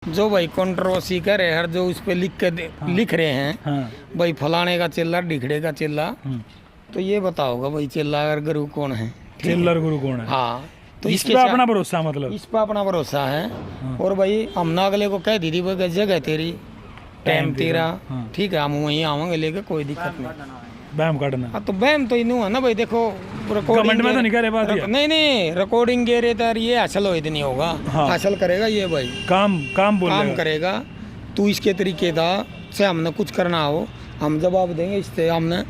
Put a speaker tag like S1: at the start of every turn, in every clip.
S1: जो भाई कंट्रोवर्सी कर रहे हैं, जो उस पे लिख रहे हैं
S2: हाँ।
S1: भाई फलाने का चिल्ला ढिखड़े का चिल्ला,
S2: हम्म।
S1: तो ये बताओगा भाई चिल्ला अगर गुरु कौन है? ठीक है?
S2: चिल्लर गुरु कौन है?
S1: हाँ, तो
S2: इस पे अपना भरोसा मतलब।
S1: इस पे अपना भरोसा है।
S2: हाँ।
S1: और भाई हमने अगले को कह दी थी भाई जगह तेरी टाइम तेरा,
S2: हाँ।
S1: ठीक है, हम वहीं आवांगे लेके, कोई दिक्कत नहीं।
S2: बैम काटना।
S1: हाँ, तो बैम तो इनू है ना भाई, देखो
S2: कमेंट में तो नहीं करे बात ये।
S1: नहीं रिकॉर्डिंग गे रहे तो ये हासिल हो नहीं होगा।
S2: हाँ।
S1: हासिल करेगा ये भाई,
S2: काम बोल
S1: काम करेगा। तू इसके तरीके दा से हमने कुछ करना हो, हम जवाब देंगे। इससे हमने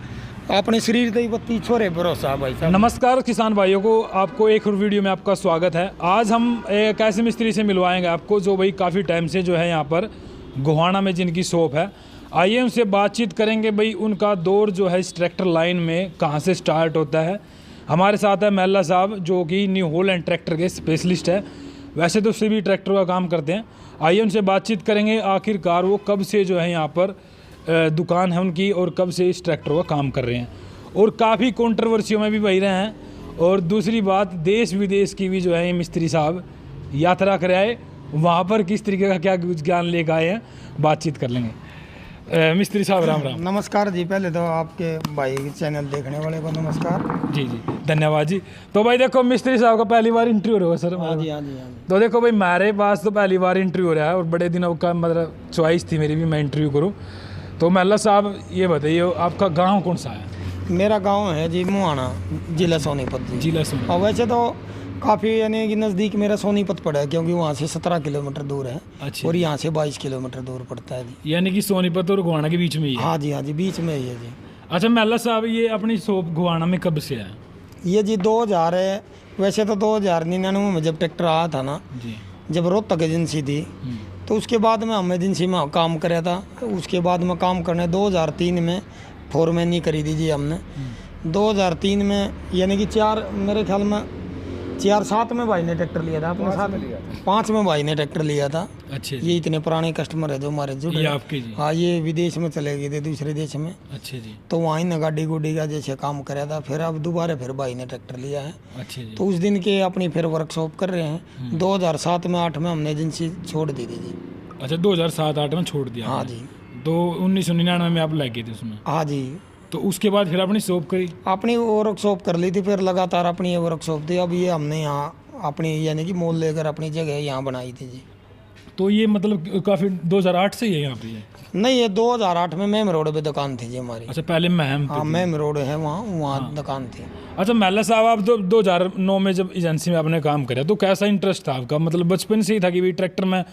S1: अपने शरीर से ही बत्ती छोरे भरोसा भाई साहब।
S2: नमस्कार किसान भाइयों को, आपको एक और वीडियो में आपका स्वागत है। आज हम एक ऐसे मिस्त्री से मिलवाएंगे आपको जो भाई काफ़ी टाइम से जो है यहाँ पर गोहाना में जिनकी शॉप है। आइए उनसे बातचीत करेंगे भाई उनका दौर जो है इस ट्रैक्टर लाइन में कहाँ से स्टार्ट होता है। हमारे साथ है महला साहब जो कि न्यू हॉलैंड ट्रैक्टर के स्पेशलिस्ट है, वैसे तो सभी ट्रैक्टर का काम करते हैं। आइए उनसे बातचीत करेंगे आखिरकार वो कब से जो है यहाँ पर दुकान है उनकी और कब से इस ट्रैक्टर का काम कर रहे हैं, और काफ़ी कंट्रोवर्सियों में भी बह रहे हैं। और दूसरी बात, देश विदेश की भी जो है ये मिस्त्री साहब यात्रा कर आए, वहाँ पर किस तरीके का क्या ज्ञान लेकर आए हैं, बातचीत कर लेंगे। मिस्त्री साहब राम राम।
S1: नमस्कार जी, पहले तो आपके भाई चैनल देखने वाले को नमस्कार।
S2: जी जी धन्यवाद जी। तो भाई देखो मिस्त्री साहब का पहली बार इंटरव्यू हो रहा है सर।
S1: हाँ जी, हाँ जी, हाँ जी।
S2: तो देखो भाई मेरे पास तो पहली बार इंटरव्यू हो रहा है और बड़े दिनों का मतलब चॉइस थी मेरी भी मैं इंटरव्यू करूँ। तो महला साहब ये बताइए आपका गांव कौन सा है?
S1: मेरा गांव है जी मुहाना, जिला सोनीपत जी।
S2: जिला सोनीपत।
S1: और वैसे तो काफ़ी यानी कि नज़दीक मेरा सोनीपत पड़ा है, क्योंकि वहाँ से 17 किलोमीटर दूर है।
S2: अच्छा।
S1: और यहाँ से 22 किलोमीटर दूर पड़ता है जी।
S2: यानी कि सोनीपत और गोहाना के बीच में ही है।
S1: हाँ जी, हाँ जी, बीच में ही है जी।
S2: अच्छा महला साहब ये अपनी शॉप गोहाना में कब से है?
S1: ये जी 2000 है, वैसे तो 2099 में जब ट्रैक्टर आया था ना,
S2: जी।
S1: जब रोहतक एजेंसी थी, तो उसके बाद में हम एजेंसी में काम कराया था। उसके बाद में काम करने 2003 में फोरमैनी करी थी जी हमने। 2003 में यानी कि मेरे ख्याल में 4-7 में भाई ने ट्रैक्टर लिया था अपने साथ, 5 में भाई ने ट्रैक्टर लिया था।
S2: अच्छे
S1: ये इतने पुराने कस्टमर है जो हमारे जुड़े।
S2: ये आपके जी।
S1: हाँ, ये विदेश में चले गए थे, दूसरे देश में,
S2: अच्छे जी।
S1: तो वहीं ने गाड़ी गुडी का जैसे काम कराया था। फिर अब दोबारा फिर भाई ने ट्रैक्टर लिया है,
S2: अच्छे जी।
S1: तो उस दिन के अपनी फिर वर्कशॉप कर रहे हैं। 2007 में 8 में हमने एजेंसी छोड़ दी थी जी।
S2: अच्छा 2007-8 में छोड़ दिया?
S1: हाँ
S2: आपने।
S1: जी।
S2: तो 1999 में आप लग गए थे उसमें?
S1: हाँ जी,
S2: तो उसके बाद फिर अपनी शॉप करी?
S1: अपनी वर्कशॉप कर ली थी, फिर लगातार अपनी ये वर्कशॉप थी। अब ये हमने यहाँ अपनी यानी कि मोल लेकर अपनी जगह यहाँ बनाई थी जी।
S2: तो ये मतलब काफ़ी 2008 से ही है यहाँ पे ये?
S1: नहीं, ये 2008 में मेम रोड पे दुकान थी जी हमारी।
S2: अच्छा पहले महम पे
S1: हाँ,
S2: थी।
S1: मेम रोड है वहाँ दुकान थी।
S2: अच्छा महला साहब आप 2009 में जब एजेंसी में आपने काम कराया तो कैसा इंटरेस्ट था आपका? मतलब बचपन से ही था कि भाई ट्रैक्टर में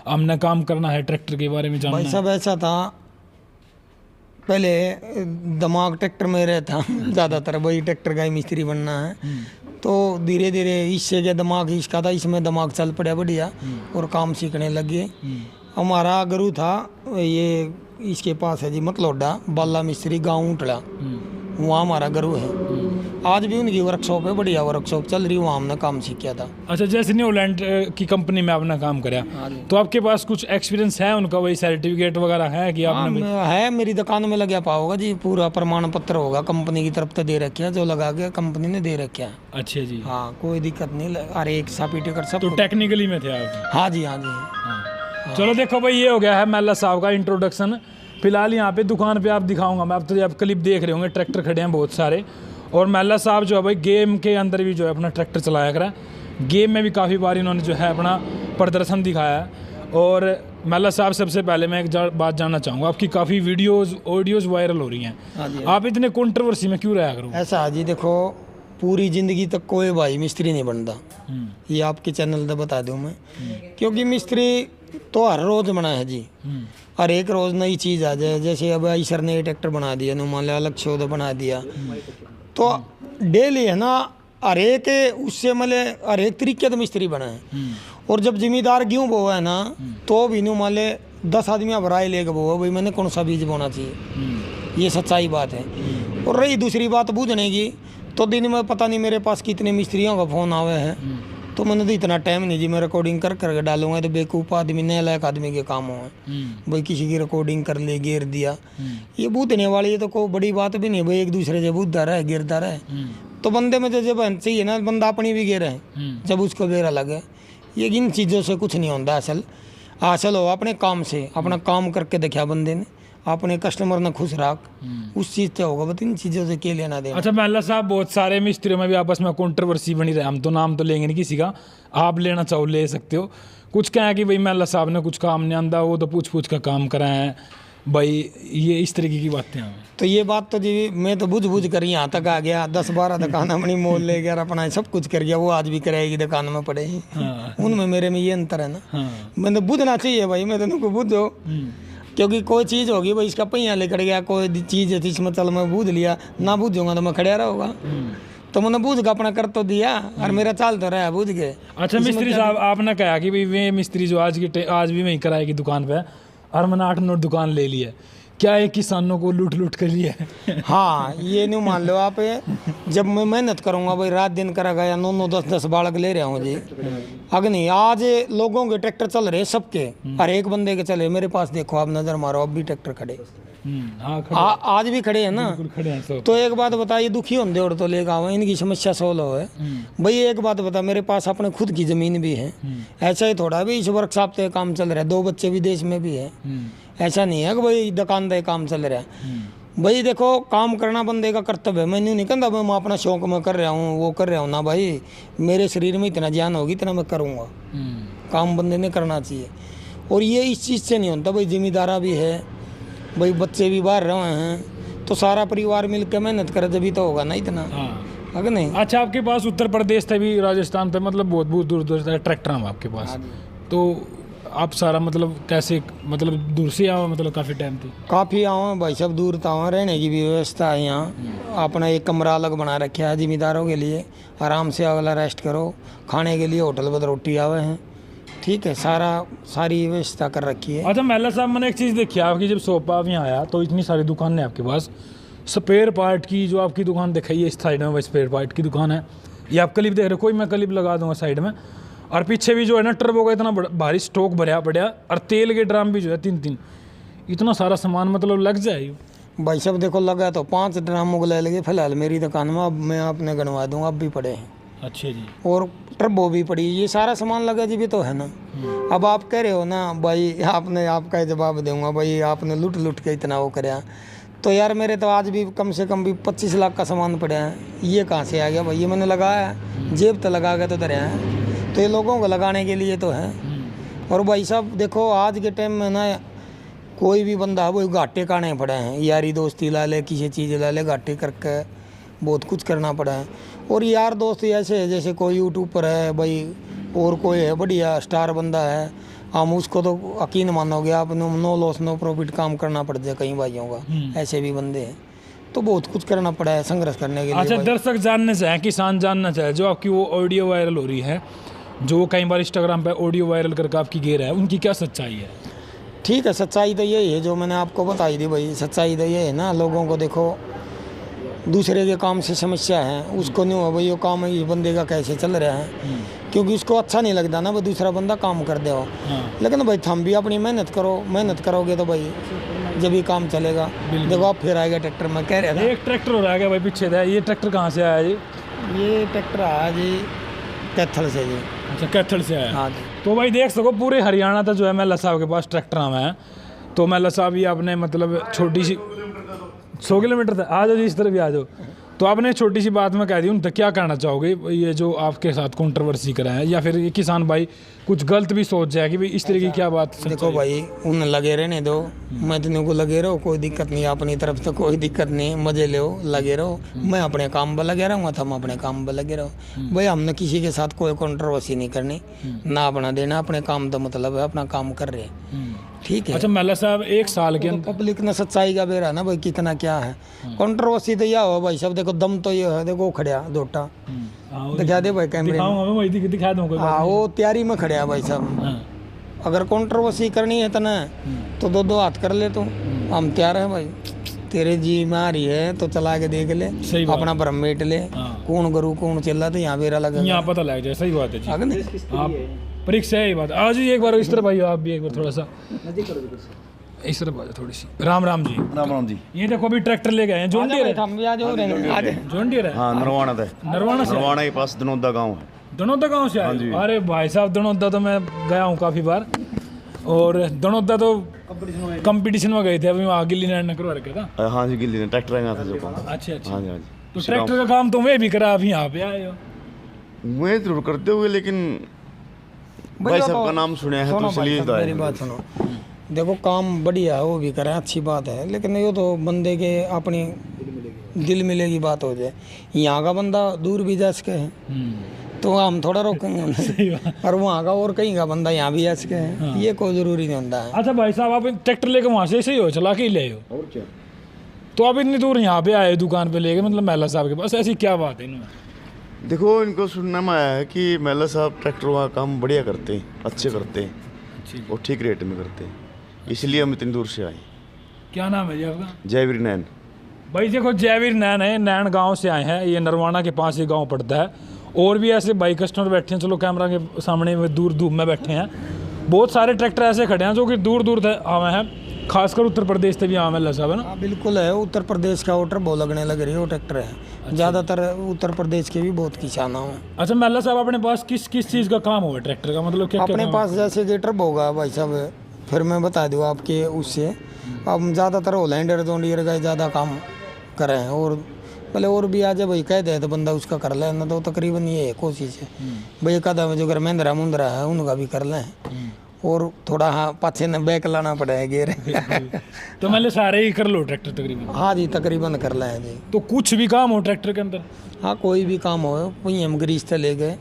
S2: हमने काम करना है, ट्रैक्टर के बारे में जानना
S1: भाई
S2: है?
S1: सब ऐसा था, पहले दिमाग ट्रैक्टर में रहता ज़्यादातर, वही ट्रैक्टर का ही मिस्त्री बनना है। तो धीरे धीरे इससे क्या दिमाग इसका था, इसमें दिमाग चल पड़ा बढ़िया और काम सीखने लगे। हमारा गुरु था ये इसके पास है जी मतलोडा, बाला मिस्त्री, गाँव उठला, वहाँ हमारा गुरु है। आज भी उनकी वर्कशॉप है, बढ़िया वर्कशॉप चल रही, वहाँ हमने काम सीखा था।
S2: अच्छा जैसे न्यू हॉलैंड की कंपनी में आपने काम कराया, तो आपके पास कुछ एक्सपीरियंस है उनका, वही सर्टिफिकेट वगैरह है कि आपने?
S1: है, मेरी दुकान में लगा पाओगा जी, पूरा प्रमाण पत्र होगा, कंपनी की तरफ से दे रखा है, जो लगा के कंपनी ने दे रखा है।
S2: अच्छा जी।
S1: हाँ, कोई दिक्कत नहीं, हर एक सर्टिफिकेट सब।
S2: तो टेक्निकली में थे आप?
S1: हाँ जी, हाँ जी।
S2: हाँ। चलो देखो भाई ये हो गया है महला साहब का इंट्रोडक्शन। फिलहाल यहाँ पे दुकान पे आप दिखाऊंगा मैं, आप तो आप क्लिप देख रहे होंगे, ट्रैक्टर खड़े हैं बहुत सारे। और महला साहब जो है भाई गेम के अंदर भी जो है अपना ट्रैक्टर चलाया करा, गेम में भी काफ़ी बार इन्होंने जो है अपना प्रदर्शन दिखाया है। और महला साहब सबसे पहले मैं एक बात जानना चाहूँगा, आपकी काफ़ी ऑडियोज़ वायरल हो रही हैं, आप इतने कंट्रोवर्सी में क्यों रहा करो?
S1: ऐसा है जी, देखो पूरी ज़िंदगी तक कोई भाई मिस्त्री नहीं बनता, ये आपके चैनल पर बता दूँ मैं। क्योंकि मिस्त्री तो हर रोज़ बना है जी, हर एक रोज़ नई चीज़ आ जाए। जैसे अब ईसर ने ट्रैक्टर बना दिया, मान लिया अलग शोध बना दिया, तो डेली है ना हर एक उससे मतलब हर एक तरीके का मिस्त्री बना है। और जब जिम्मेदार गेहूँ बोआ है ना, तो भी मान ले 10 आदमी अब राय लेके बोआ भाई मैंने कौन सा बीज बोना चाहिए, ये सच्चाई बात है। और रही दूसरी बात बूझने की, तो दिन में पता नहीं मेरे पास कितने मिस्त्रियों का फ़ोन आवे हैं, तो मैंने तो इतना टाइम नहीं जी, मैं रिकॉर्डिंग कर डालूंगा तो बेवकूफ़ आदमी नालायक आदमी के काम हो भाई, किसी की रिकॉर्डिंग कर ले गिर दिया, ये बूझने वाली है तो कोई बड़ी बात भी नहीं भाई, एक दूसरे से बूझता रहे गिरता रहे। तो बंदे में तो जब चाहिए ना, बंदा अपनी भी गिर है जब उसको गिर अलग है, ये इन चीज़ों से कुछ नहीं होता असल। हासिल हो अपने काम से, अपना काम करके देखा बंदे ने, अपने कस्टमर ने खुश रख, उस चीज़ से होगा। बस इन चीज़ों से क्या लेना देना।
S2: अच्छा महला साहब, बहुत सारे मिस्त्रियों में भी आपस में कंट्रोवर्सी बनी रहे, हम तो नाम तो लेंगे नहीं किसी का, आप लेना चाहो ले सकते हो। कुछ कहें कि भाई महला साहब ने कुछ काम नहीं आंदा, वो तो पूछ पूछ का काम कराए हैं भाई, ये इस तरीके की बातें हैं।
S1: तो ये बात तो जी मैं तो बुझ कर यहाँ तक आ गया, 10-12 दुकान अपनी मोल ले गया, अपना सब कुछ कर गया, वो आज भी करेगी दुकान में पड़े ही।
S2: हाँ।
S1: उनमें मेरे में ये अंतर है ना।
S2: हाँ।
S1: मैंने बुझना चाहिए भाई, मैं तो बुझो, क्योंकि कोई चीज़ होगी भाई, इसका पहिया लेकर गया, कोई चीज़ है इसमें, चल मैं बूझ लिया, ना बूझूंगा तो मैं खड़ा रहूँगा। तो मैंने बूझ का अपना कर तो दिया, और मेरा चाल तो रहा बूझ के।
S2: अच्छा मिस्त्री साहब, आपने कहा कि भाई वे मिस्त्री जो आज भी वहीं किराए की दुकान पे, और मैंने 8-9 दुकान ले ली है, क्या है किसानों को लूट कर लिया है?
S1: हाँ, ये नहीं मान लो आप, जब मैं मेहनत करूंगा भाई, रात दिन करा गया, 9-9 10-10 बालक ले रहा हूँ जी। अगर नहीं, आज लोगों के ट्रैक्टर चल रहे सबके, हर एक बंदे के चले, मेरे पास देखो आप नजर मारो, अब भी ट्रैक्टर खड़े,
S2: हाँ,
S1: आज भी खड़े हैं ना।
S2: खड़े हैं सब।
S1: तो एक बात बताइए, दुखी होंगे और तो लेकर आओ, इनकी समस्या सोल्व हो है भाई। एक बात बता, मेरे पास अपने खुद की जमीन भी है, ऐसा ही थोड़ा भी इस वर्कशॉप पे काम चल रहा है, 2 बच्चे विदेश में भी है, ऐसा नहीं है कि भाई दुकान पे काम चल रहा है। भाई देखो, काम करना बंदे का कर्तव्य है, मैंने नहीं कहता मैं अपना शौक में कर रहा हूँ, वो कर रहा हूँ ना भाई, मेरे शरीर में इतना ज्ञान होगी इतना मैं करूँगा, काम बंदे ने करना चाहिए। और ये इस चीज़ से नहीं होता भाई, जिम्मेदारा भी है भाई, बच्चे भी बाहर रहे हैं, तो सारा परिवार मिलकर मेहनत करे जभी तो होगा ना इतना, अगर नहीं।
S2: अच्छा, आपके पास उत्तर प्रदेश से भी राजस्थान से, मतलब बहुत बहुत दूर दूर से ट्रैक्टर हैं आपके पास, तो आप सारा मतलब कैसे, मतलब दूर से आओ, मतलब काफ़ी टाइम थी?
S1: काफ़ी आओ भाई, सब दूर था, वहाँ रहने की भी व्यवस्था है, यहाँ अपना एक कमरा अलग बना रखा है जिम्मेदारों के लिए, आराम से अगला रेस्ट करो, खाने के लिए होटल पर रोटी आवे हैं, ठीक है, सारी व्यवस्था कर रखी है।
S2: अच्छा महला साहब, मैंने एक चीज़ देखी आपकी, जब सोपा आप यहाँ आया तो इतनी सारी दुकानें आपके पास, स्पेयर पार्ट की जो आपकी दुकान दिखाई है इस साइड में, वह स्पेयर पार्ट की दुकान है, ये आप क्लिप देख रहे हो, कोई मैं क्लिप लगा दूंगा साइड में, और पीछे भी जो है ना टर्बो का इतना भारी स्टॉक भरा पड़ा, और तेल के ड्राम भी जो है 3-3, इतना सारा सामान मतलब लग जाए
S1: भाई सब देखो, लगा तो 5 ड्रामों को ले लगे फिलहाल मेरी दुकान में, अब मैं आपने गणवा दूंगा, अब भी पड़े हैं।
S2: अच्छा जी।
S1: और टर्बो भी पड़ी, ये सारा सामान लगा जी भी तो है ना। अब आप कह रहे हो ना भाई, आपका जवाब दूंगा भाई, आपने लूट के इतना वो कराया, तो यार मेरे तो आज भी कम से कम भी 25 लाख का सामान पड़ा है, ये कहाँ से आ गया भाई? ये मैंने लगाया है, जेब तो लगा के तो धरे हैं, तो ये लोगों को लगाने के लिए तो है। और भाई साहब देखो, आज के टाइम में ना कोई भी बंदा वो घाटे काने पड़े हैं, यारी दोस्ती ला ले, किसी चीज़ ला ले, घाटे करके बहुत कुछ करना पड़ा है। और यार दोस्त ऐसे है जैसे कोई यूट्यूबर है भाई, और कोई है बढ़िया स्टार बंदा है, हम उसको तो यकीन मानोगे आप, नो लॉस नो प्रॉफिट काम करना पड़ जाए कई भाइयों का, ऐसे भी बंदे हैं, तो बहुत कुछ करना पड़ा है संघर्ष करने के लिए।
S2: अच्छा, दर्शक जानने चाहें, किसान जानना चाहे, जो आपकी वो ऑडियो वायरल हो रही है, जो कई बार इंस्टाग्राम पे ऑडियो वायरल करके आपकी गे रहा है, उनकी क्या सच्चाई है?
S1: ठीक है, सच्चाई तो यही है जो मैंने आपको बताई थी भाई, सच्चाई तो ये है ना, लोगों को देखो दूसरे के काम से समस्या है, उसको नहीं हो भाई वो काम इस बंदे का कैसे चल रहा है, क्योंकि उसको अच्छा नहीं लगता ना भाई दूसरा बंदा काम कर दे हो। लेकिन भाई हम भी अपनी मेहनत करो, मेहनत करोगे तो भाई जब भी काम चलेगा। देखो आप फिर आएगा ट्रैक्टर में कह रहे थे,
S2: एक ट्रैक्टर हो रहा है भाई पीछे था, ये ट्रैक्टर कहाँ से आया जी?
S1: ये ट्रैक्टर आया जी कैथल से जी।
S2: अच्छा, कैथल से आया।
S1: हाँ जी।
S2: तो भाई देख सको पूरे हरियाणा तक जो है महला साहब के पास ट्रैक्टर आवे हैं, तो महला साहब ये आपने मतलब छोटी सी 100 किलोमीटर तक आ जाओ जी, इस तरफ भी आ जाओ, तो आपने छोटी सी बात में कह दी, उन तक क्या कहना चाहोगे? ये जो आपके साथ कंट्रोवर्सी करा है, या फिर ये किसान भाई कुछ गलत भी सोच जाए कि भाई इस तरह की क्या बात?
S1: देखो भाई, उन लगे रहने दो, मैं तेने को लगे रहो, कोई दिक्कत नहीं, अपनी तरफ से कोई दिक्कत नहीं, मजे लो, लगे रहो, मैं अपने काम पर लगे रहूँगा, तुम अपने काम पर लगे रहो भाई, हमने किसी के साथ कोई कंट्रोवर्सी नहीं करनी, ना अपना देना, अपने काम तो मतलब है, अपना काम कर रहे हैं, ठीक है।
S2: अच्छा महला साहब, 1 साल के अंदर
S1: पब्लिक ने सच्चाई का बेरा ना भाई, कितना क्या है कंट्रोवर्सी, तो यह हो भाई सब देखो, दम तो ये है, देखो खड़िया दोटा दिखा दे भाई कैमरे में,
S2: दिखा दूंगा।
S1: हाँ, वो तैयारी में खड़े है भाई साहब, अगर कंट्रोवर्सी करनी है तो 2-2 हाथ कर ले, तो हम तैयार है भाई, तेरे जी में आ रही है तो चला के देख ले, अपना भरम मेट ले, कौन गुरु कौन चला, तो यहाँ बेरा लगा,
S2: यहाँ पता लग जाए। सही बात है जी, आप परीक्षा है, बात। आज ही एक बार इस तरह भाई, आप भी एक बार थोड़ा सा इस तरह बात थोड़ी सी। राम राम जी।
S3: राम राम जी।
S2: ये देखो अभी ट्रैक्टर ले गए हैं, जॉन डियर है, जॉन डियर है।
S3: हाँ, नरवाना से,
S2: नरवाना
S3: के पास दनौदा गांव है।
S2: दनौदा गांव से आए? अरे भाई साहब, दनौदा तो मैं गया हूँ काफ़ी बार, और दनौदा तो कंपटीशन में गए थे, अभी वहाँ गिल्ली ने करवा रखा था।
S3: हाँ जी, गिल्ली ने ट्रैक्टर आया था जो काम।
S2: अच्छा अच्छा।
S3: हाँ जी, हाँ जी।
S2: तो ट्रैक्टर का काम तुम्हें भी करा, अभी यहाँ पे आए हो?
S3: मैं जरूर करते हुए, लेकिन भाई साहब का नाम सुना है तो इसलिए तो
S1: मेरी बात सुनो, देखो काम बढ़िया है, वो भी करें, अच्छी बात है, लेकिन ये तो बंदे के अपनी दिल मिलेगी बात हो जाए। यहाँ का बंदा दूर भी जा सके है तो हम थोड़ा रोकेंगे उन्हें, और वहाँ का और कहीं का बंदा यहाँ भी जा सके है, ये कोई जरूरी नहीं होता है।
S2: अच्छा भाई साहब, आप ट्रैक्टर लेके वहाँ से ही हो, चला के ही ले हो?
S3: और क्या,
S2: तो आप इतनी दूर यहाँ पे आए दुकान पे लेके, मतलब महिला साहब के पास, ऐसी क्या बात है इनमें?
S3: देखो इनको सुनने में आया है कि महिला साहब ट्रैक्टर का काम बढ़िया करते हैं, अच्छे करते हैं और ठीक रेट में करते हैं, इसलिए हम इतनी दूर से आए।
S2: क्या नाम है जी आपका?
S3: जयवीर नैन।
S2: भाई देखो, जयवीर नैन है, नैन गांव से आए हैं, ये नरवाना के पास ये गांव पड़ता है। और भी ऐसे भाई कस्टमर बैठे हैं, चलो कैमरा के सामने में दूर धूप में बैठे हैं। बहुत सारे ट्रैक्टर ऐसे खड़े हैं जो कि दूर दूर तक आए हैं, खासकर उत्तर प्रदेश से भी आए हैं साहब, है ना?
S1: हाँ बिल्कुल है, उत्तर प्रदेश का ऑर्डर बहुत लगने लग रही है, वो ट्रैक्टर है ज़्यादातर उत्तर प्रदेश के भी बहुत किसाना है।
S2: अच्छा महिला साहब, अपने पास किस किस चीज़ का काम होगा ट्रैक्टर का, मतलब क्या
S1: अपने पास जैसे कि ट्रब होगा भाई साहब, फिर मैं बता दूँ आपके उससे, अब ज़्यादातर होलैंडर जोंडियर का ज़्यादा काम करें हैं, और पहले और भी आ जाए भाई कह दे तो बंदा उसका कर ले ना, तो तकरीबन ये कोशिश है भाई कदम जो घर महिंद्रा मुंद्रा है उनका भी कर लें, और थोड़ा हाँ पाछे न बैक लाना पड़ेगा गेर
S2: तो मतलब सारे ही कर लो ट्रैक्टर तकरीबन?
S1: हाँ जी तकरीबन कर लें जी।
S2: तो कुछ भी काम हो ट्रैक्टर के अंदर?
S1: हाँ कोई भी काम हो, वही हम ग्रीस से ले गए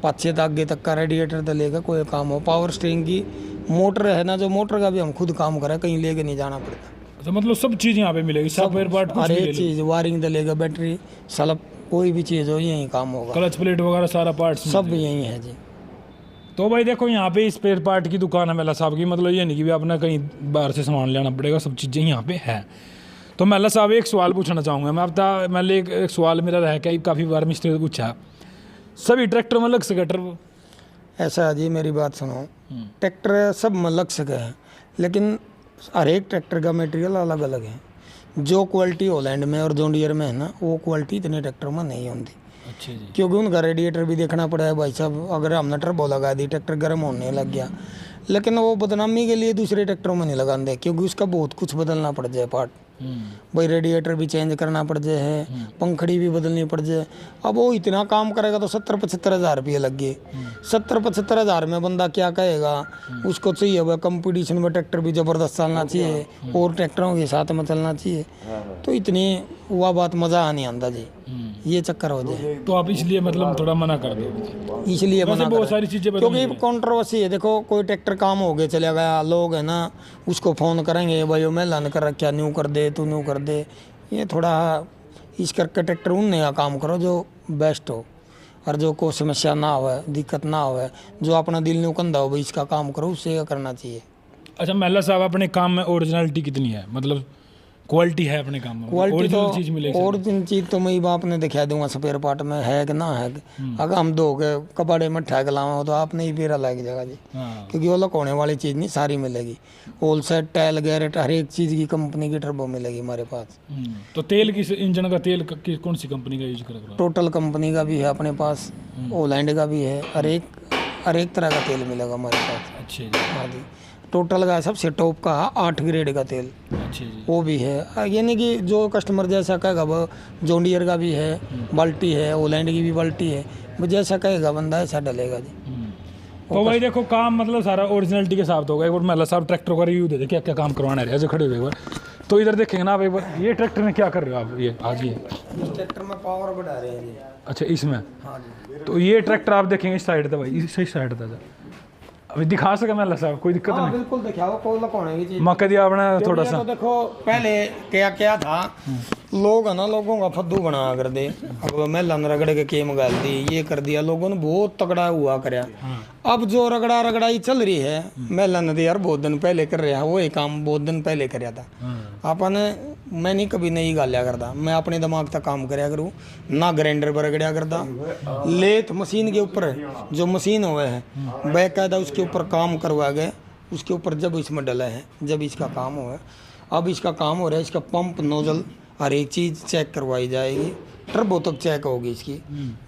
S1: पाछे तक आगे तक का रेडिएटर से लेकर कोई काम हो, पावर स्टीयरिंग की मोटर है ना, जो मोटर का भी हम खुद काम करें, कहीं लेके नहीं जाना पड़ता।
S2: तो मतलब सब चीज़ यहाँ पे मिलेगी, सॉफ्टवेयर पार्ट
S1: हर एक चीज़, वायरिंग से लेकर बैटरी सलब कोई भी चीज़ हो यही काम होगा,
S2: क्लच प्लेट वगैरह सारा पार्ट
S1: सब यही है जी।
S2: तो भाई देखो, यहाँ पे स्पेयर पार्ट की दुकान है महिला साहब की, मतलब ये नहीं कि भी आपने कहीं बाहर से सामान लेना पड़ेगा, सब चीज़ें यहाँ पे है। तो महिला साहब एक सवाल पूछना चाहूँगा मैं, अब मैं एक सवाल मेरा रह गया, काफ़ी बार मिस्त्री से पूछा, सभी ट्रैक्टर में लग सके टर्बो?
S1: ऐसा है जी, मेरी बात सुनो, ट्रैक्टर सब में लग सके हैं, लेकिन हर एक ट्रैक्टर का मटेरियल अलग अलग है। जो क्वालिटी होलैंड में और जोंडियर में है ना, वो क्वालिटी इतने ट्रैक्टर में नहीं होती।
S2: अच्छा जी।
S1: क्योंकि उनका रेडिएटर भी देखना पड़ा है भाई साहब, अगर हमने टर्बो लगा दी ट्रैक्टर गर्म होने लग गया, लेकिन वो बदनामी के लिए दूसरे ट्रैक्टरों में नहीं लगाते, क्योंकि उसका बहुत कुछ बदलना पड़ जाए पार्ट, भाई रेडिएटर भी चेंज करना पड़ जाए है, पंखड़ी भी बदलनी पड़ जाए। अब वो इतना काम करेगा तो 70-75 हज़ार रुपये लग गए, 70-75 हज़ार में बंदा क्या कहेगा, उसको चाहिए वह कंपटीशन में ट्रैक्टर भी ज़बरदस्त चलना चाहिए और ट्रैक्टरों के साथ में चलना चाहिए, तो इतनी वह बात मज़ा नहीं आता जी, ये चक्कर हो जाए।
S2: तो आप इसलिए मतलब थोड़ा मना कर दो?
S1: इसलिए मना
S2: बहुत सारी चीज़ें
S1: क्योंकि कंट्रोवर्सी है। देखो कोई ट्रैक्टर काम हो गया चला गया, लोग है ना उसको फ़ोन करेंगे, भाई मैं लन कर रखा, न्यू कर दे, तू न्यू कर दे, ये थोड़ा इस करके ट्रैक्टर उनने का काम करो जो बेस्ट हो, और जो कोई समस्या ना हो, दिक्कत ना हो, जो अपना दिल नहीं कंधा हो, भाई इसका काम करो, उससे करना चाहिए।
S2: अच्छा महिला साहब, अपने काम में ओरिजिनलिटी कितनी है, मतलब क्वालिटी है अपने काम में?
S1: क्वालिटी तो
S2: चीज़ मिलेगी,
S1: ओरिजिनल चीज़ तो मैं बाप ने दिखा दूंगा स्पेयर पार्ट में है कि ना है। अगर हम दो के कपड़े में ठग लावा तो आपने ही पेरा लग जाएगा जी, क्योंकि वो लोग होने वाली चीज़ नहीं सारी मिलेगी, होल सेट टायल गैरेट हर एक चीज़ की कंपनी की टर्बो मिलेगी हमारे पास।
S2: तो तेल किस इंजन का तेल कौन सी कंपनी का यूज कर रहे हो?
S1: टोटल कंपनी का भी है अपने पास, होलैंड का भी है, हर एक तरह का तेल मिलेगा हमारे पास।
S2: अच्छा जी।
S1: हाँ जी, टोटल का सबसे टॉप का 8 ग्रेड का तेल,
S2: अच्छा जी।
S1: वो भी है, यानी कि जो कस्टमर जैसा कहेगा वो, जोंडियर का भी है बाल्टी है, होलैंड की भी बाल्टी है, वो जैसा कहेगा बंदा ऐसा डलेगा जी।
S2: तो भाई देखो, काम मतलब सारा ओरिजिनलिटी के साथ होगा। एक बार महिला साहब ट्रैक्टर का रिव्यू दे दे, क्या क्या काम करवाना है, ऐसे खड़े हुए एक बार तो इधर देखेंगे ना आप एक बार, ये ट्रैक्टर में क्या कर रहे हो आप? ये आज ये
S1: ट्रैक्टर में पावर बढ़ा रहे हैं जी।
S2: अच्छा इसमें?
S1: हाँ जी।
S2: तो ये ट्रैक्टर आप देखेंगे इस साइड था भाई, इस साइड था, अभी दिखा सके महिला साहब, कोई दिक्कत नहीं?
S1: बिल्कुल दिखाओ, कोई लकोने की चीज
S2: मौका दिया आपने थोड़ा सा।
S1: तो देखो पहले क्या क्या था, लोग है ना लोगों का फद्दू बना कर दे, अब महिला ने रगड़ के केम गाल दी, ये कर दिया, लोगों ने बहुत तगड़ा हुआ करया। अब जो रगड़ाई चल रही है, महिला ने तो यार बहुत दिन पहले कर रहा है, वो काम बहुत दिन पहले कराया था अपन। मैं नहीं कभी नहीं गालिया करता, मैं अपने दिमाग तक काम कराया करूँ ना, ग्राइंडर पर रगड़िया करता, लेथ मशीन के ऊपर जो मशीन हुआ है बाकायदा उसके ऊपर काम करवा गए, उसके ऊपर जब इसमें डला है, जब इसका काम हुआ, अब इसका काम हो रहा है, इसका पंप नोजल हर एक चीज़ चेक करवाई जाएगी, टर्बो तक चेक होगी इसकी,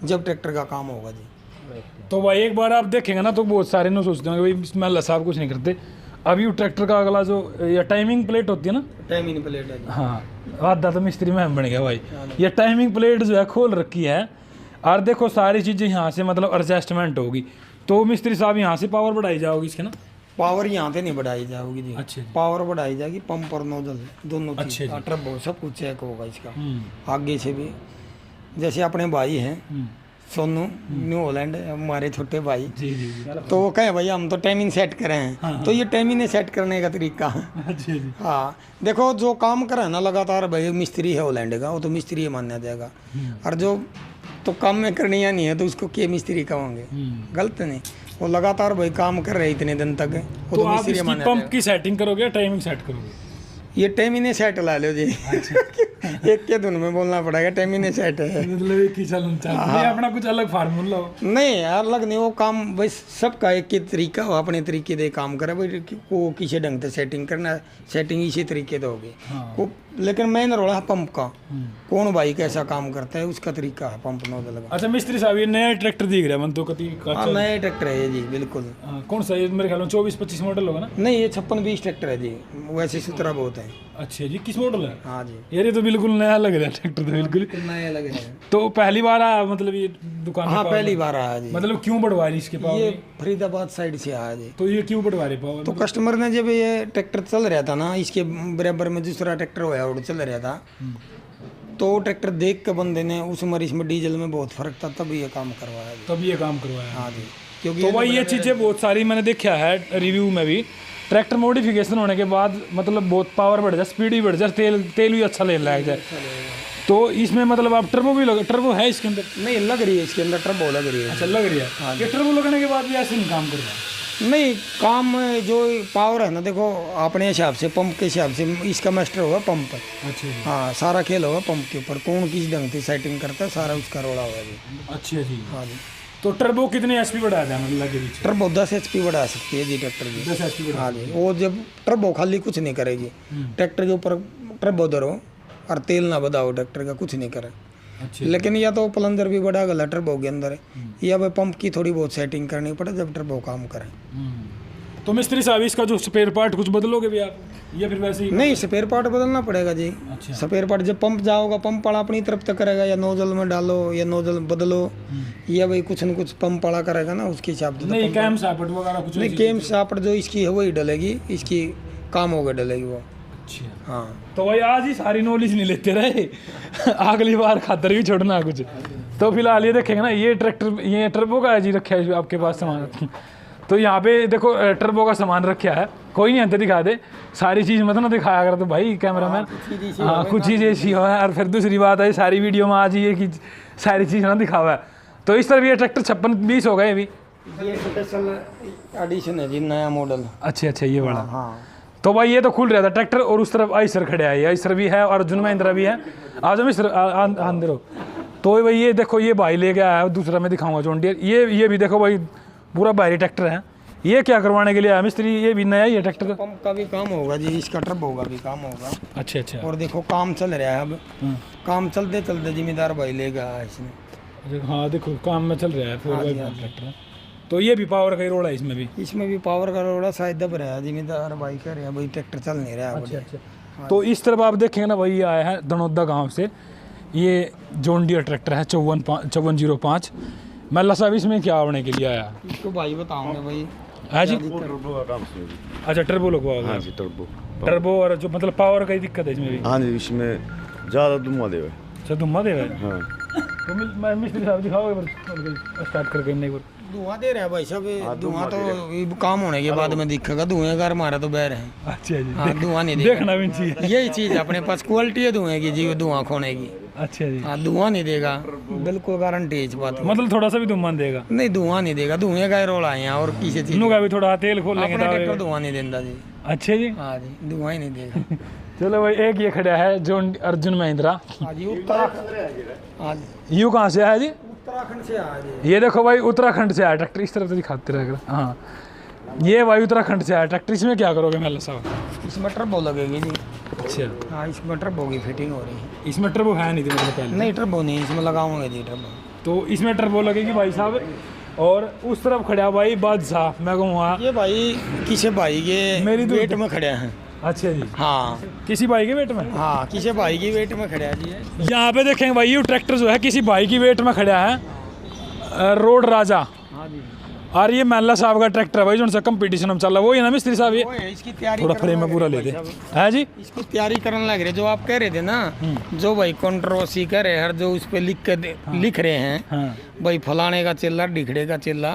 S1: जब ट्रैक्टर का काम होगा जी।
S2: तो भाई एक बार आप देखेंगे ना तो बहुत सारे लोग सोचते हैं कि भाई महिला साहब कुछ नहीं करते, अभी ट्रैक्टर का अगला जो ये टाइमिंग प्लेट होती है ना,
S1: टाइमिंग प्लेट है जी।
S2: हाँ आधा तो मिस्त्री में बन गया भाई। ये टाइमिंग प्लेट जो है खोल रखी है और देखो सारी चीज़ें यहाँ से मतलब एडजस्टमेंट होगी। तो मिस्त्री साहब यहाँ से पावर बढ़ाई जाओगी इसके ना?
S1: पावर यहाँ पे नहीं बढ़ाई जाओगी जी।
S2: अच्छा जी।
S1: पावर बढ़ाई जाएगी पंप और नोजल दोनों
S2: अच्छा
S1: चीज,
S2: जी।
S1: ट्रबो सब कुछ चेक होगा इसका आगे से भी। जैसे अपने भाई हैं सोनू न्यू हॉलैंड, हमारे छोटे भाई,
S2: जी जी जी।
S1: तो वो कहे भैया हम तो टाइमिंग सेट करें हैं, तो ये टाइमिंग सेट करने का तरीका है।
S2: अच्छा जी।
S1: हाँ देखो जो काम करे ना लगातार, भाई मिस्त्री है हॉलैंड का, वो तो मिस्त्री ही माना जाएगा। और जो तो काम में करनी या नहीं है तो उसको के मिस्त्री कहोगे, गलत नहीं। वो लगातार भाई काम कर रहे इतने दिन तक, वो
S2: तो
S1: तो
S2: आप
S1: मिस्त्री
S2: इसकी
S1: माना
S2: पंप
S1: जाएगा।
S2: की सेटिंग करोगे या टाइमिंग सेट करोगे?
S1: ये टाइमिंग सेट ला लो जी। एक के धुन में बोलना पड़ेगा, टाइमिंग सेट है।
S2: मतलब एक ही चलन चाहिए, अपना कुछ अलग फार्मूला हो?
S1: नहीं अलग नहीं, वो काम भाई सबका एक ही तरीका हो, अपने तरीके से काम करे भाई। वो किसी ढंग से सेटिंग करना है, सेटिंग इसी तरीके से होगी। वो लेकिन मेन रोल है पंप का, कौन भाई कैसा काम करता है उसका तरीका है पंप नोजल का।
S2: अच्छा मिस्त्री साहब, ये नया ट्रैक्टर दिख रहा है मन तो कति
S1: हाँ नया ट्रैक्टर है ये जी, बिल्कुल।
S2: कौन सा ये? मेरे ख्याल में 24-25 मॉडल होगा ना?
S1: नहीं ये 56-20 ट्रैक्टर है जी, वैसे सुतरा बहुत है।
S2: अच्छा जी, किस मॉडल है?
S1: हाँ जी
S2: यार ये तो बिल्कुल नया लग रहा है ट्रैक्टर, तो बिल्कुल
S1: नया लग रहा है।
S2: तो पहली बार आया मतलब ये दुकान
S1: हाँ
S2: पे
S1: पहली बार आया जी।
S2: मतलब क्यों बढ़वा रही इसके पावर?
S1: ये फरीदाबाद साइड से आया जी।
S2: तो ये क्यों बढ़वा रहे पावर?
S1: तो कस्टमर ने जब ये ट्रैक्टर चल रहा था ना, इसके बराबर में दूसरा ट्रैक्टर हुआ और चल रहा था, तो वो ट्रैक्टर देख के बंदे ने उस मर इसमें डीजल में बहुत फर्क था, तब ये काम करवाया जी।
S2: तब ये काम करवाया।
S1: हाँ जी क्योंकि
S2: तो भाई ये चीज़ें बहुत सारी मैंने देखा है रिव्यू में भी, ट्रैक्टर मॉडिफिकेशन होने के बाद मतलब बहुत पावर बढ़ जाए, स्पीड भी बढ़ जाए, तेल भी अच्छा लेने लग जाए। तो इसमें मतलब आप टर्बो भी लगे, टर्बो है इसके अंदर?
S1: नहीं लग रही है इसके अंदर, टर्बो लग रही है।
S2: अच्छा लग रही है। ये टर्बो लगने के बाद भी ऐसे नहीं काम कर रहा है?
S1: नहीं काम जो पावर है ना, देखो अपने हिसाब से पंप के हिसाब से इसका मास्टर होगा पंप।
S2: अच्छा जी।
S1: हाँ सारा खेल होगा पंप के ऊपर, कौन किस ढंग से सेटिंग करता है सारा उसका रोड़ा होगा जी।
S2: अच्छा जी।
S1: हाँ जी।
S2: तो टर्बो कितने एचपी बढ़ाया जाए मतलब के पीछे?
S1: टर्बो 10 HP बढ़ा सकती है जी ट्रैक्टर की।
S2: 10 एचपी बढ़ा।
S1: हाँ जी वो जब टर्बो खाली कुछ नहीं करेगी, ट्रैक्टर के ऊपर टर्बो धरो और तेल ना बढ़ाओ, ट्रैक्टर का कुछ नहीं करे।
S2: अच्छा।
S1: लेकिन या तो प्लंजर भी बढ़ा गला टर्बो के अंदर, या भाई पंप की थोड़ी बहुत सेटिंग करनी पड़े जब टर्बो काम करे।
S2: तो मिस्त्री साहब इसका जो स्पेयर पार्ट कुछ बदलोगे भी आप या फिर वैसे ही?
S1: नहीं स्पेयर पार्ट बदलना पड़ेगा जी।
S2: अच्छा।
S1: स्पेयर पार्ट जब पंप जाओगा, पंप वाला अपनी तरफ तक करेगा, या नोजल में डालो या नोजल बदलो, या भाई कुछ न कुछ पंप वाला करेगा ना उसके हिसाब से।
S2: नहीं कैम सापट वगैरह कुछ
S1: नहीं केम सापट जो इसकी है वही डलेगी, इसकी काम होगा डलेगी वो।
S2: अच्छा।
S1: हाँ
S2: तो भाई आज ही सारी नॉलेज नहीं लेते रहे अगली बार खातर भी छोड़ना कुछ। तो फिलहाल ये देखेंगे ना, ये ट्रैक्टर ये टर्बो का है जी, रखा है आपके पास सामान। तो यहाँ पे देखो टर्बो का सामान रखा है, कोई नहीं अंदर दिखा दे सारी चीज़ मत ना दिखाया कर तो भाई कैमरामैन। हाँ कुछ चीज़ ऐसी हो है। और फिर दूसरी बात है सारी वीडियो में आज ये कि सारी चीज़ ना दिखावा है। तो इस तरह ये ट्रैक्टर 56-20 हो गए अभी।
S1: ये स्पेशल एडिशन है जी, नया मॉडल।
S2: अच्छा अच्छा ये बड़ा।
S1: हाँ
S2: तो भाई ये तो खुल रहा था ट्रैक्टर, और उस तरफ आइसर खड़े है, आइसर भी है और अर्जुन महिंद्रा भी है। आज हम इस अंदर हो तो भाई ये देखो ये भाई ले गया है, दूसरा मैं दिखाऊंगा जॉन डियर। ये भी देखो भाई पूरा भारी ट्रैक्टर है। ये क्या करवाने के लिए आया मिस्त्री? ये भी नया ही है ट्रैक्टर?
S1: पंप का भी काम होगा जी, इसका टर्बो का भी काम होगा।
S2: अच्छा अच्छा।
S1: और देखो काम चल रहा है अब, काम चलते चलते जिम्मेदार भाई लेगा इसने।
S2: हाँ देखो काम में चल रहा है 4x4 ट्रैक्टर। तो ये भी पावर का ही रोड है इसमें भी?
S1: इसमें भी पावर का रोड़ा शायद दब रहा है, जिम्मेदार भाई कह रहे हैं भाई ट्रैक्टर चल नहीं रहा है।
S2: अच्छा अच्छा। तो इस तरफ आप देखेंगे ना भाई, ये आया है दनौदा गांव से, ये जॉन डियर ट्रैक्टर है 5405। मल्ला साहब इसमें क्या होने के लिए आया?
S1: इसको भाई बताऊंगे भाई।
S2: हाँ जी।
S3: टर्बो का काम से जी।
S2: अच्छा टर्बो लगवाओगे?
S3: हाँ जी टर्बो।
S2: टर्बो और जो मतलब पावर का ही दिक्कत है इसमें भी?
S3: हाँ जी इसमें ज़्यादा धुआं देवे।
S2: अच्छा धुआं दे रहा है?
S3: हाँ
S2: तो मैं मिस्त्री साहब दिखाओगे स्टार्ट करके नहीं बार?
S1: धुआं दे रहा है भाई साहब, धुआं तो ये काम होने के बाद में दिखेगा, धुएं का हमारा तो बैर है।
S2: अच्छा जी।
S1: हाँ धुआं नहीं देगा,
S2: देखना भी चाहिए।
S1: यही चीज अपने पास क्वालिटी है धुएं की जी, धुआं खोने की।
S2: अच्छा जी।
S1: हाँ धुआं नहीं देगा, बिल्कुल गारंटी है इस बात की।
S2: मतलब थोड़ा सा भी धुआं देगा?
S1: नहीं धुआं नहीं देगा, धुएं का रोल आए और किसी चीज
S2: इनू का भी थोड़ा तेल खोल लेंगे
S1: अपना ट्रैक्टर धुआं नहीं देता जी।
S2: अच्छा जी।
S1: हाँ जी धुआं ही नहीं देगा।
S2: चलो भाई एक ये खड़ा है जॉन अर्जुन महिंद्रा।
S1: हाँ जी उत्तराखंड। हाँ जी
S2: यू कहाँ से आया जी?
S1: उत्तराखंड से आया जी।
S2: ये देखो भाई उत्तराखंड से आया ट्रैक्टर, इस तरह से दिखाते रहेगा। हाँ ये भाई उत्तराखंड से आया ट्रैक्टर। इसमें क्या करोगे मेला साहब?
S1: इसमें टर्बो लगेगी जी।
S2: अच्छा।
S1: हाँ इसमें टर्बो की फिटिंग हो रही है।
S2: इसमें टर्बो है नहीं थी मतलब पहले?
S1: नहीं टर्बो नहीं, इसमें लगाऊंगे जी टर्बो।
S2: तो इसमें टर्बो लगेगी भाई साहब और उस तरफ खड़ा भाई बादशाह, मैं कहूँगा
S1: ये भाई किसी भाई के
S2: मेरी दूर
S1: वेट में खड़े हैं।
S2: अच्छा जी,
S1: हाँ
S2: किसी भाई के वेट में।
S1: हाँ, किसी भाई की वेट में खड़े हैं जी।
S2: यहाँ पे देखेंगे भाई ये ट्रैक्टर जो है किसी भाई की वेट में खड़ा है, रोड राजा।
S1: हाँ जी,
S2: और ये महला साहब का ट्रैक्टर है भाई, जो सा कंपटीशन में चल रहा है, वो ही ना मिस्त्री साहब ये।
S1: वो है, इसकी तैयारी
S2: थोड़ा
S1: करने
S2: फ्रेम में
S1: लग
S2: पूरा
S1: रहे
S2: ले दे
S1: भाई साहब।
S2: है जी।
S1: इसकी तैयारी करने लग रहे, जो आप कह रहे थे ना, जो भाई कंट्रोवर्सी कर रहे हैं, जो उस पे लिख रहे हैं
S2: हाँ
S1: भाई, फलाने का चिल्ला ढिखड़े का चिल्ला,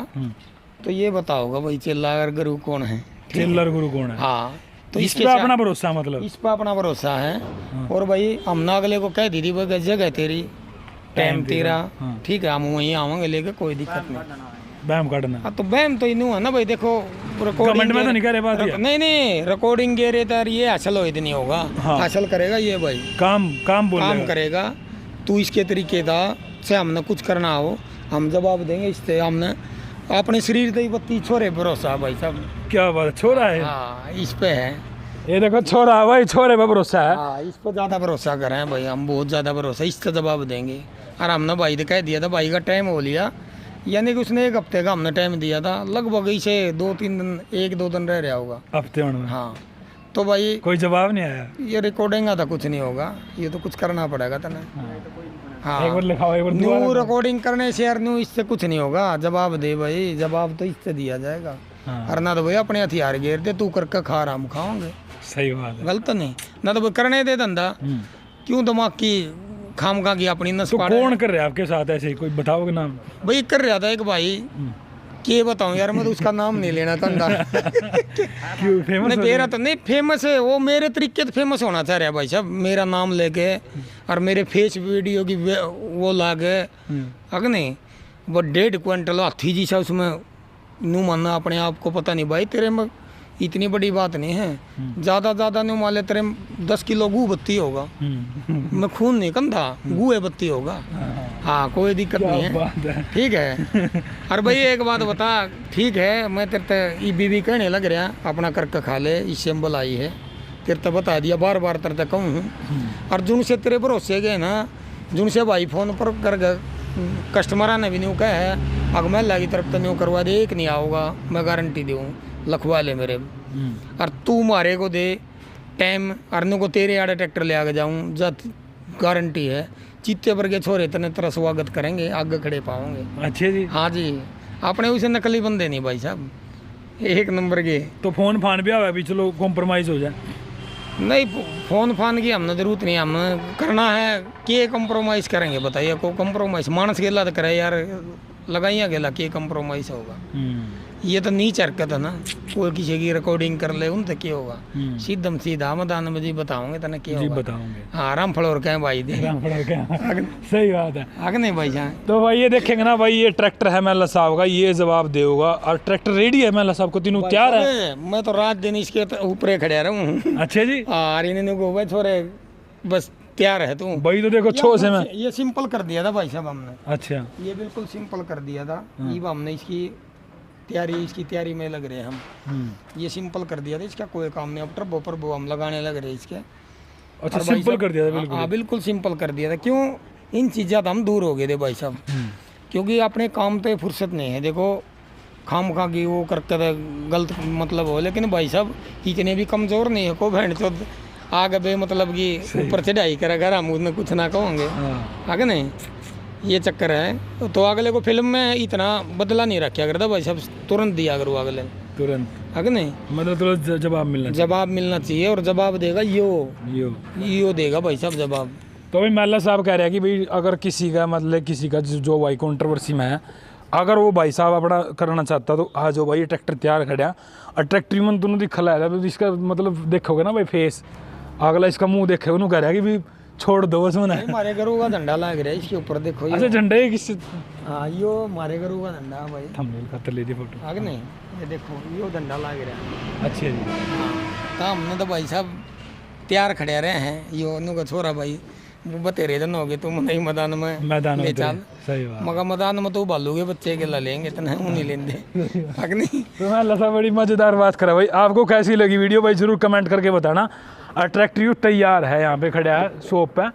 S1: तो ये बताओगा भाई चिल्ला अगर गुरु कौन है।
S2: चिल्लर गुरु कौन है।
S1: हाँ, तो
S2: इस पे अपना भरोसा, मतलब
S1: इस पे अपना भरोसा है। और भाई हमने अगले को कह दी थी भाई जगह तेरी, टाइम तेरा, ठीक है, हम वहीं आवांगे लेके, कोई दिक्कत नहीं।
S2: बैम काटना।
S1: हाँ, तो बैम तो इनू है ना भाई, देखो
S2: कमेंट में तो नहीं करे बात ये।
S1: नहीं रिकॉर्डिंग गे रहे तो ये हासिल हो इतनी होगा।
S2: हाँ।
S1: हासिल करेगा ये भाई,
S2: काम बोल
S1: काम करेगा तू इसके तरीके था से हमने कुछ करना हो, हम जवाब देंगे इससे। हमने अपने शरीर से ही बत्ती छोरे भरोसा भाई साहब।
S2: क्या बात, छोरा है।
S1: हाँ, इस पे है।
S2: ये देखो छोरा है भाई, छोरे पे भरोसा है।
S1: हाँ, इस पर ज़्यादा भरोसा करें भाई, हम बहुत ज़्यादा भरोसा, इसका जवाब देंगे। और हमने भाई ने कह दिया था, भाई का टाइम हो लिया, यानी कि उसने 1 हफ्ते का हमने टाइम दिया था, लगभग इसे 2-3 दिन, 1-2 दिन रह रहा होगा
S2: हफ्ते में।
S1: हाँ, तो भाई
S2: कोई जवाब नहीं आया।
S1: ये रिकॉर्डिंग का तो कुछ नहीं होगा, ये तो कुछ करना पड़ेगा तना। हाँ,
S2: एक बार लिखाओ, एक बार
S1: न्यू
S2: दोबारा।
S1: रिकॉर्डिंग करने से यार न्यू इससे कुछ नहीं होगा। जवाब दे भाई, जवाब तो इससे दिया जाएगा।
S2: हाँ।
S1: और ना तो भाई अपने हथियार घेर दे, तू करके खा रहा हम खाओगे,
S2: सही बात है।
S1: गलत नहीं। ना तो भाई करने दे धंधा, क्यों दिमाग की खाम खा की अपनी नस
S2: तो
S1: पाड़े।
S2: कौन कर रहा है आपके साथ ऐसे, कोई बताओगे नाम।
S1: भाई कर रहा था एक भाई, के बताऊं यार, मैं तो उसका नाम नहीं लेना धंधा।
S2: क्यों फेमस
S1: नहीं कह रहा तो नहीं, फेमस है वो मेरे तरीके से फेमस होना चाह रहा भाई साहब, मेरा नाम लेके और मेरे फेस वीडियो की वो लागे। अगर नहीं वो 1.5 क्विंटल हाथी जी सा उसमें नू मानना अपने आप को, पता नहीं भाई तेरे में इतनी बड़ी बात नहीं है। ज़्यादा नहीं मान ले तेरे 10 किलो गू बत्ती होगा, मैं खून नहीं कंधा, गू है बत्ती होगा। हाँ, कोई दिक्कत नहीं है, ठीक है। और भाई एक बात बता, ठीक है, मैं तेरे ते ई बीबी कहने लग रहा, अपना करके खा ले, इससे हम बुलाई है, तेरे ते बता दिया, बार तेरे ते कहूँ। और जिनसे तेरे भरोसे गए ना, जिनसे भाई फोन पर कर गए, कस्टमर ने भी नहीं कहा है, अगर मैं लगी तरफ तो नहीं करवा दे, एक नहीं आओगा, मैं गारंटी दूँ, लखवा ले मेरे। और तू मारे को दे टाइम, अरनू को तेरे आड़े ट्रैक्टर ले आगे जाऊँ, जब गारंटी है, चीते पर के छोरे तने तेरा स्वागत करेंगे, आगे खड़े पाओगे।
S2: अच्छा जी।
S1: हाँ जी, अपने उसे नकली बंदे नहीं भाई साहब, 1 नंबर के।
S2: तो फोन फान भी आवा भी, चलो कॉम्प्रोमाइज हो जाए।
S1: नहीं, फोन फान की हमने जरूरत नहीं, हम करना है कि कम्प्रोमाइज़ करेंगे बताइए, को कम्प्रोमाइज़ मानस गेला तो करे यार, लगाइया गेला कि कम्प्रोमाइज़ होगा। ये तो नीच हरकत है ना, कोई किसी की रिकॉर्डिंग कर ले उनसे क्या होगा। सीधम सीधा मैदान में जी बताओगे तना क्या
S2: जी
S1: होगा।
S2: बताओगे।
S1: हाँ, राम फलोर कहें भाई दे,
S2: सही बात है।
S1: आगे नहीं भाई जाए।
S2: तो भाई ये देखेंगे ना भाई, ये ट्रैक्टर है महला साहब का, ये जवाब देगा। और ट्रैक्टर रेडी है महला साहब को, तीनों तैयार है।
S1: अरे, मैं तो रात दिन इसके ऊपर खड़े रहूँ।
S2: अच्छा जी।
S1: और इन्होंने को भाई छोरे बस तैयार है तू
S2: भाई तो देखो छो से मैं।
S1: ये सिंपल कर दिया था भाई साहब हमने,
S2: अच्छा,
S1: ये बिल्कुल सिंपल कर दिया था। ये हमने इसकी तैयारी में लग रहे हैं हम, ये सिंपल कर दिया था, इसका कोई काम नहीं। अब टर्बो पर वो हम लगाने लग रहे हैं इसके।
S2: अच्छा, सिंपल कर दिया था बिल्कुल।
S1: हाँ, बिल्कुल सिंपल कर दिया था। क्यों, इन चीज़ों से हम दूर हो गए थे भाई साहब, क्योंकि अपने काम तो फुर्सत नहीं है। देखो खाम खा की वो करके गलत मतलब हो, लेकिन भाई साहब इतने भी कमज़ोर नहीं है को बहन चो आगे बे मतलब कि ऊपर चढ़ाई करेगा, हम उसमें कुछ ना कहोगे। आगे नहीं, ये चक्कर है। तो अगले को फिल्म में इतना बदला नहीं रखा करता भाई साहब, तुरंत दिया करो अगले,
S2: तुरंत।
S1: आगे नहीं,
S2: मतलब तुरंत जवाब मिलना
S1: चाहिए। और जवाब देगा यो देगा भाई साहब जवाब।
S2: तो भाई महला साहब कह रहे हैं कि भाई अगर किसी का मतलब किसी का जो भाई कंट्रोवर्सी में है, अगर वो भाई साहब अपना करना चाहता तो आ जाओ भाई, ये ट्रैक्टर तैयार खड़ा। और ट्रैक्टर में दोनों दिखा है, तो इसका मतलब देखोगे ना भाई फेस, अगला इसका मुंह देखे, उन्होंने कह रहा है कि भाई छोड़ दो बस मैंने।
S1: हमारे घरों का झंडा लग रहा है इसके ऊपर, देखो।
S2: अच्छा, झंडे किससे?
S1: हाँ, यो हमारे घरों का झंडा भाई,
S2: थंबनेल खातर ले दी फोटो।
S1: आगे नहीं, ये देखो यो झंडा लग रहा है।
S2: अच्छा जी।
S1: तो हमने तो भाई साहब तैयार खड़े रहे हैं, यो नु का छोरा भाई वो बतेरे दिन हो गए, तुम नहीं मैदान में ले चल।
S2: सही बात।
S1: मगर मैदान में तो भालूगे बच्चे के ला लेंगे, इतना वो नहीं लेंगे। आगे नहीं।
S2: तो मैं लसा बड़ी मज़ेदार बात करा भाई, आपको कैसी लगी वीडियो भाई ज़रूर कमेंट करके बताना। और ट्रैक्टर तैयार है, यहाँ पे खड़ा है शॉप पे।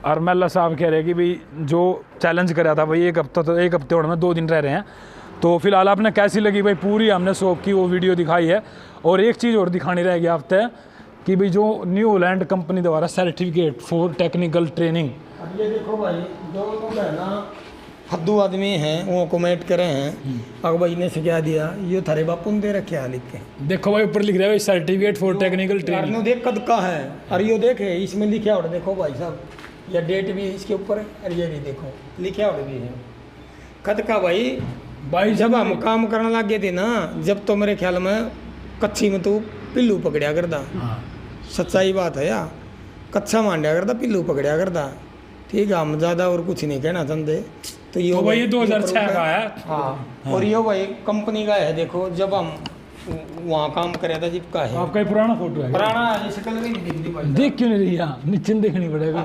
S2: और महला साहब कह रहे हैं कि भाई जो चैलेंज करा था भाई, 1 हफ्ते होने में 2 दिन रह रहे हैं, तो फिलहाल आपने कैसी लगी भाई पूरी हमने शॉप की वो वीडियो दिखाई है। और एक चीज़ और दिखानी रहेगी आप तय कि भाई जो न्यू हॉलैंड कंपनी द्वारा सर्टिफिकेट फॉर टेक्निकल ट्रेनिंग।
S1: अब ये देखो भाई, जो लोग है ना फद्दू आदमी हैं वो कमेंट करे हैं अब भाई ने से क्या दिया, ये थारे बापू ने दे रखे है लिख के।
S2: देखो भाई ऊपर लिख रहा है सर्टिफिकेट फॉर टेक्निकल ट्रेनिंग।
S1: यार देख कद का है, और ये देखे इसमें लिखा और देखो भाई साहब, ये डेट भी इसके ऊपर है, और ये भी देखो लिखा और भी है कद का भाई।
S2: भाई
S1: जब हम काम करने लग गए थे ना, जब तो मेरे ख्याल में कच्ची में तो पिल्लू पकड़िया करता। सच्चाई बात है यार, कच्चा मांडा करता पिल्लू पकड़िया करता। ठीक है, हम ज़्यादा और कुछ नहीं कहना चाहते। तो ये
S2: भाई 2006 का है।
S1: हाँ, और ये भाई कंपनी का है। देखो जब हम वहाँ काम कर रहे थे जिप का है,
S2: आपका ये पुराना फोटो है।
S1: पुराना है, ये शक्ल भी नहीं दिखती भाई।
S2: देख क्यों नहीं रही यहाँ, नीचे देखनी पड़ेगा।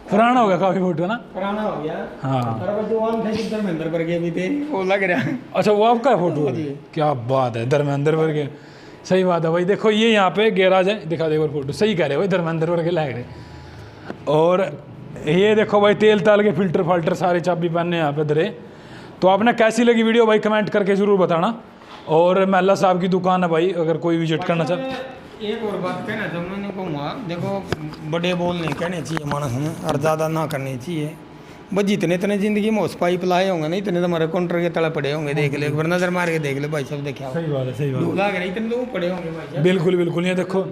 S2: पुराना हो गया काफी फोटो ना।
S1: पुराना हो गया।
S2: हाँ।
S1: और वो जवान थे जिधर धर्मेंद्र पर गए भी थे, वो लग रहा है।
S2: अच्छा वो आपका है फोटो? क्या बात है, धर्मेंद्र वर्ग के। सही बात है भाई। देखो ये यहाँ पे गैराज है, दिखा दे फोटो। सही कह रहे भाई, धर्मेंद्र वर्ग के लग रहे। और ये देखो भाई तेल ताल के फिल्टर फाल्टर सारे चाबी पहने यहाँ पे धरे। तो आपने कैसी लगी वीडियो भाई कमेंट करके ज़रूर बताना। और महला साहब की दुकान है भाई, अगर कोई विजिट करना चाहे।
S1: एक और बात कहना था मैंने कहूँगा, देखो बड़े बोल नहीं कहने चाहिए मानस में, और ज़्यादा ना करनी चाहिए। बस जितने इतने ज़िंदगी में उस पाइप लाए होंगे ना, इतने तुम्हारे काउंटर के तले पड़े होंगे। देख ले एक बार नज़र मार के देख ले भाई, सब देखा
S2: सही बात है, सही बात है।
S1: लग रहा इतने लोग पड़े होंगे भाई।
S2: बिल्कुल बिल्कुल। ये देखो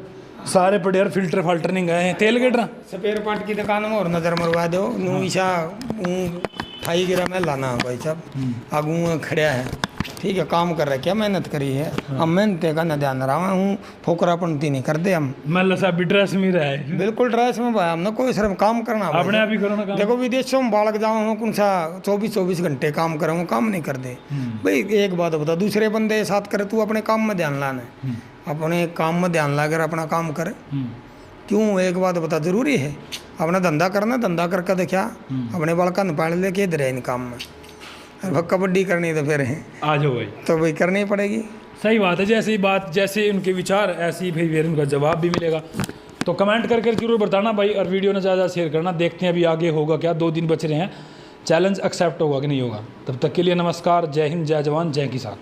S2: सारे पड़े यार, फिल्टर फाल्टर नहीं गए हैं। तेल गिर रहा
S1: स्पेयर पार्ट की दुकान में और नज़र मरवा दो। नू ईशा खाई गिरा मैं लाना भाई साहब आगू खड़ा है। ठीक है, काम कर रहा है, क्या मेहनत करी है। हम मेहनत का न ध्यान रहा हूँ, फोकरापंती नहीं करते हम।
S2: महला साहब भी ड्रेस में रहा है।
S1: बिल्कुल ड्रेस में भाई, हमने कोई सिर्फ काम करना भाई।
S2: अपने आप ही करो ना काम।
S1: देखो विदेशों में बालक जाऊँ हूँ, कौन सा 24-24 घंटे काम करूँ, काम नहीं करते भाई। एक बात बता, दूसरे बंदे साथ करे, तू अपने काम में ध्यान लाना है। अपने काम में ध्यान लाकर अपना काम करे। क्यों, एक बात बता, जरूरी है अपना धंधा करना। धंधा करके देखा अपने बालका न पाल लेके इधर है इन काम में। और कबड्डी करनी तो फिर है
S2: आ जाओ भाई,
S1: तो भाई करनी पड़ेगी।
S2: सही बात है। जैसी बात, जैसे उनके विचार ऐसी भाई फिर उनका जवाब भी मिलेगा। तो कमेंट करके जरूर बताना भाई, और वीडियो ने ज़्यादा शेयर करना। देखते हैं अभी आगे होगा क्या, 2 दिन बच रहे हैं, चैलेंज एक्सेप्ट होगा कि नहीं होगा। तब तक के लिए नमस्कार, जय हिंद, जय जवान, जय किसान।